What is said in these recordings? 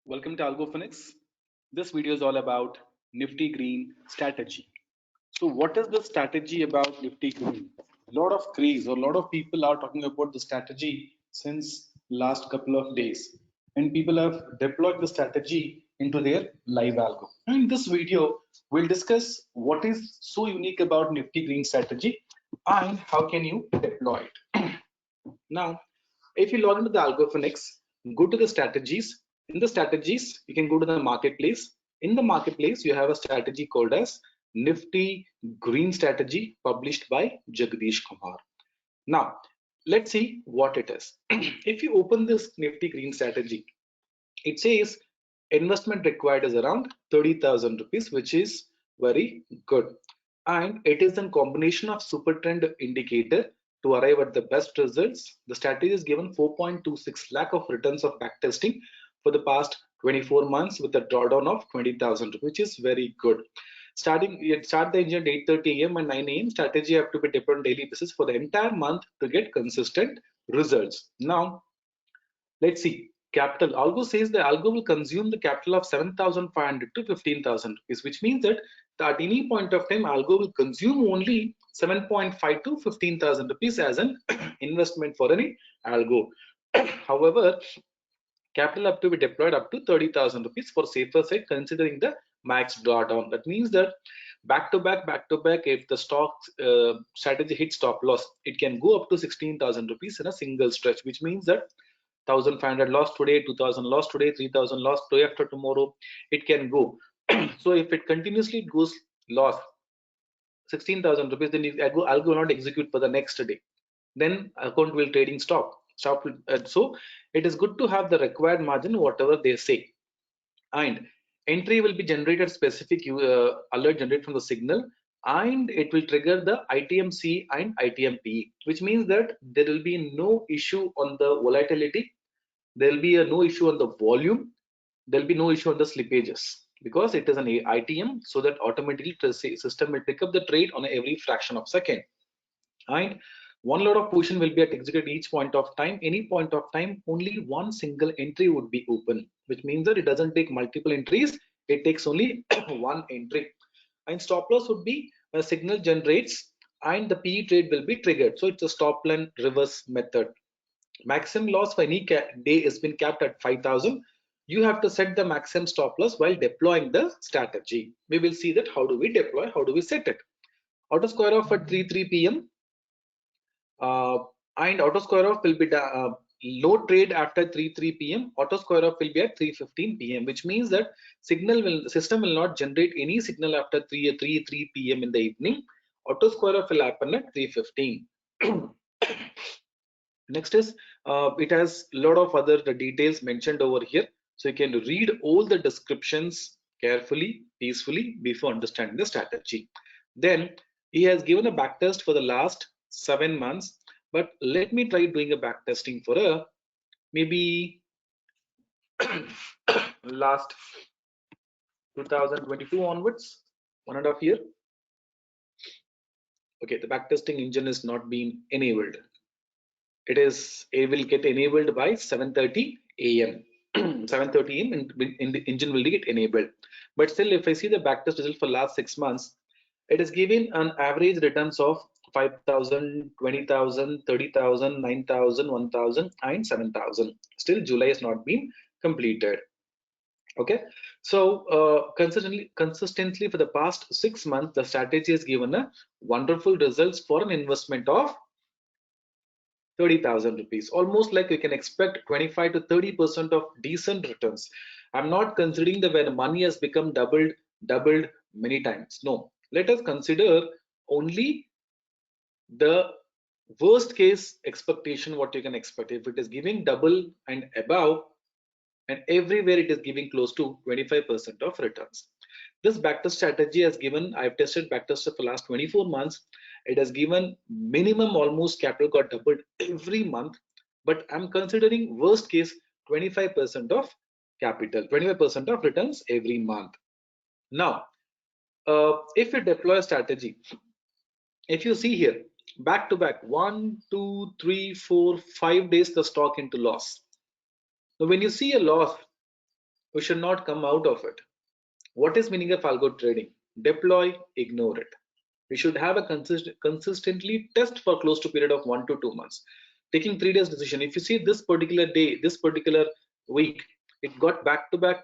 Welcome to Algo Phoenix. This video is all about Nifty Green strategy. So what is the strategy about Nifty Green? A lot of craze or a lot of people are talking about the strategy since last couple of days, and people have deployed the strategy into their live algo. And in this video, we'll discuss what is so unique about Nifty Green strategy and how can you deploy it. Now, if you log into the Algo Phoenix, go to the strategies. In the strategies, you can go to the marketplace. In the marketplace, you have a strategy called as Nifty Green Strategy, published by Jagdish Kumar. Now, let's see what it is. If you open this Nifty Green Strategy, it says investment required is around 30,000 rupees, which is very good. And it is a combination of super trend indicator to arrive at the best results. The strategy is given 4.26 lakh of returns of backtesting for the past 24 months with a drawdown of 20,000, which is very good. Start the engine at 8:30 a.m. and 9 a.m. Strategy have to be deployed on daily basis for the entire month to get consistent results. Now, let's see. Capital. Algo says the algo will consume the capital of 7,500 to 15,000 rupees, which means that at any point of time, algo will consume only 7.5 to 15,000 rupees as an investment for any algo. However, capital have to be deployed up to 30,000 rupees for safer side, considering the max drawdown. That means that back to back, if the stock strategy hits stop loss, it can go up to 16,000 rupees in a single stretch, which means that 1,500 lost today, 2,000 lost today, 3,000 lost day after tomorrow, it can go. So if it continuously goes loss 16,000 rupees, then algo will not execute for the next day. Then account will trading stop. So it is good to have the required margin, whatever they say. And entry will be generated specific alert generated from the signal, and it will trigger the ITMC and ITMP, which means that there will be no issue on the volatility. There will be no issue on the volume. There will be no issue on the slippages because it is an ITM, so that automatically the system will pick up the trade on every fraction of second. And one lot of position will be at execute each point of time. Any point of time, only one single entry would be open, which means that it doesn't take multiple entries. It takes only one entry. And stop loss would be a signal generates and the PE trade will be triggered. So it's a stop line reverse method. Maximum loss for any day has been capped at 5,000. You have to set the maximum stop loss while deploying the strategy. We will see that how do we deploy, how do we set it. Auto square off at 3:03 p.m. And auto square off will be low trade after 3:03 p.m. Auto square off will be at 3:15 p.m., which means that system will not generate any signal after 3:03 p.m. in the evening. Auto square off will happen at 3:15. Next is it has a lot of other details mentioned over here, so you can read all the descriptions carefully, peacefully before understanding the strategy. Then he has given a backtest for the last 7 months, but let me try doing a backtesting for a maybe last 2022 onwards, 1.5 year. Okay, the backtesting engine is not being enabled. It will get enabled by 7:30 a.m. 7:30 a.m. and the engine will get enabled. But still, if I see the backtest result for last 6 months, it is giving an average returns of 5,000, 20,000, 30,000, 9,000, 1,000, and 7,000. Still, July has not been completed. Okay, so consistently for the past 6 months, the strategy has given a wonderful results for an investment of 30,000 rupees. Almost like we can expect 25 to 30% of decent returns. I'm not considering the when money has become doubled many times. No, let us consider only the worst case expectation, what you can expect. If it is giving double and above, and everywhere it is giving close to 25% of returns. This backtest strategy has given, I've tested backtest for the last 24 months. It has given minimum almost capital got doubled every month, but I'm considering worst case 25% of capital, 25% of returns every month. Now, if you deploy a strategy, if you see here, back to back, 1, 2, 3, 4, 5 days the stock into loss. Now, when you see a loss, We should not come out of it. What is meaning of algo trading? Deploy, ignore it. We should have a consistently test for close to period of 1 to 2 months. Taking 3 days decision. If you see this particular day, this particular week, it got back to back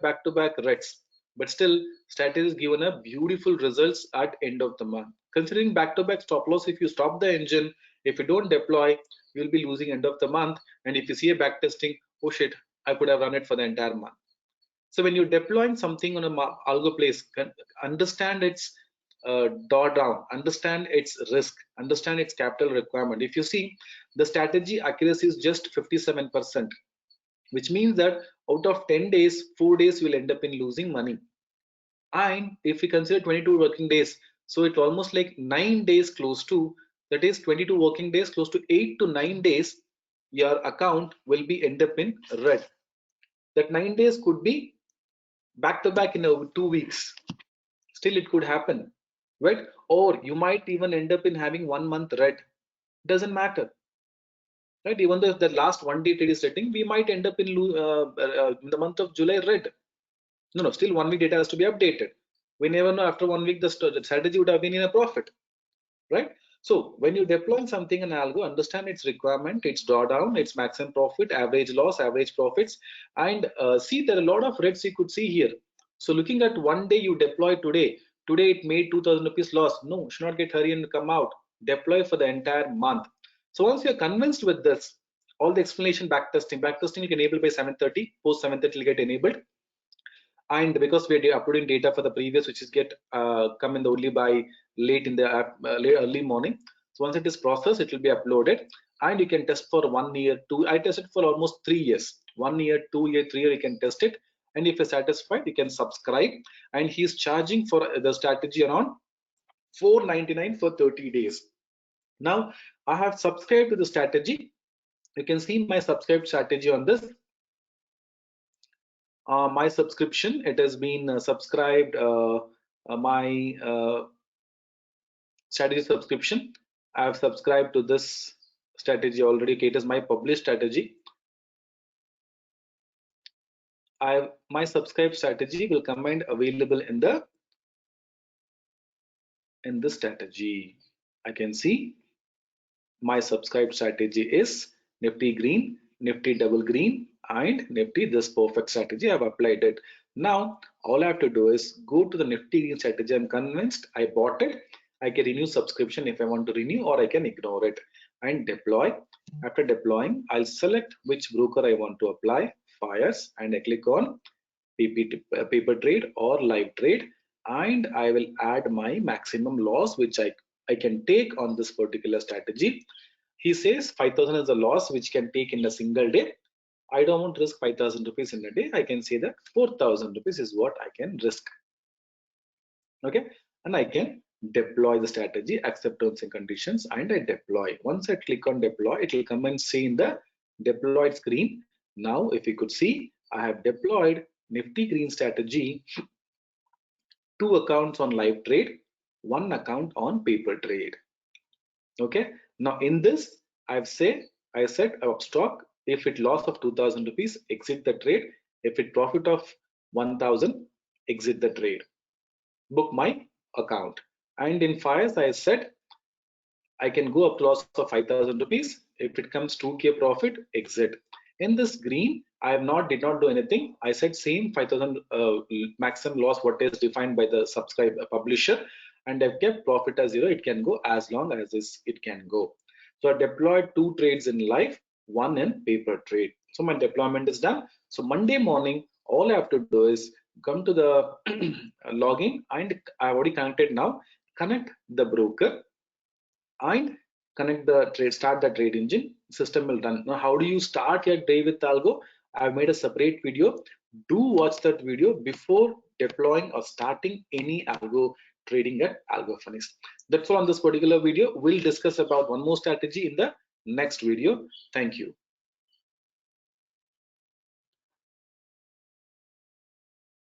reds. But still, strategy is given a beautiful results at end of the month. Considering back to back stop loss, if you stop the engine, if you don't deploy, you'll be losing end of the month. And if you see a back testing, oh shit, I could have run it for the entire month. So when you're deploying something on a algo place, understand its drawdown, understand its risk, understand its capital requirement. If you see, the strategy accuracy is just 57%, which means that out of 10 days, 4 days will end up in losing money. And if we consider 22 working days, so it's almost like 9 days close to, that is 22 working days, close to 8 to 9 days, your account will be end up in red. That 9 days could be back to back in 2 weeks. Still it could happen, right? Or you might even end up in having 1 month red. Doesn't matter, right? Even though the last 1 day trade is setting, we might end up in the month of July red. No, still 1 week data has to be updated. We never know, after 1 week the strategy would have been in a profit, right? So when you deploy something in algo, understand its requirement, its drawdown, its maximum profit, average loss, average profits, and see there are a lot of reds you could see here. So looking at 1 day you deploy today it made 2,000 rupees loss. No, should not get hurry and come out. Deploy for the entire month. So once you're convinced with this, all the explanation, backtesting you can enable by 7:30. Post 7:30 will get enabled. And because we're uploading data for the previous, which is get come in the only by late in the early morning. So once it is processed, it will be uploaded, and you can test for 1 year, 2. I tested for almost 3 years. 1 year, 2 year, 3 year, you can test it, and if you're satisfied, you can subscribe. And he's charging for the strategy around $4.99 for 30 days. Now I have subscribed to the strategy. You can see my subscribed strategy on this. My subscription, it has been subscribed, my strategy subscription. I have subscribed to this strategy already. Okay, it is my published strategy. My subscribed strategy will come and available in the strategy. I can see my subscribed strategy is Nifty green, Nifty double green, and Nifty this perfect strategy. I've applied it. Now all I have to do is go to the Nifty green strategy. I'm convinced, I bought it. I can renew subscription if I want to renew, or I can ignore it and deploy. After deploying, I'll select which broker I want to apply, fires, and I click on paper trade or live trade, and I will add my maximum loss which I can take on this particular strategy. He says 5,000 is a loss which can take in a single day. I don't want to risk 5,000 rupees in a day. I can say that 4,000 rupees is what I can risk. Okay, and I can deploy the strategy, accept terms and conditions, and I deploy. Once I click on deploy, it will come and see in the deployed screen. Now if you could see, I have deployed Nifty green strategy, 2 accounts on live trade, 1 account on paper trade. Okay, now in this I said of stock, if it loss of 2,000 rupees, exit the trade. If it profit of 1,000, exit the trade, book my account. And in fires I said I can go up to loss of 5,000 rupees. If it comes 2k profit, exit. In this green, I have did not do anything. I said same 5,000 maximum loss what is defined by the publisher, and I've kept profit as 0. It can go as long as it can go. So I deployed 2 trades in live, 1 in paper trade. So my deployment is done. So Monday morning, all I have to do is come to the login, and I already connected now. Connect the broker and connect the trade, start the trade engine, system will run. Now how do you start your day with algo? I've made a separate video. Do watch that video before deploying or starting any algo trading at Algophonics. That's all on this particular video. We'll discuss about one more strategy in the next video. Thank you.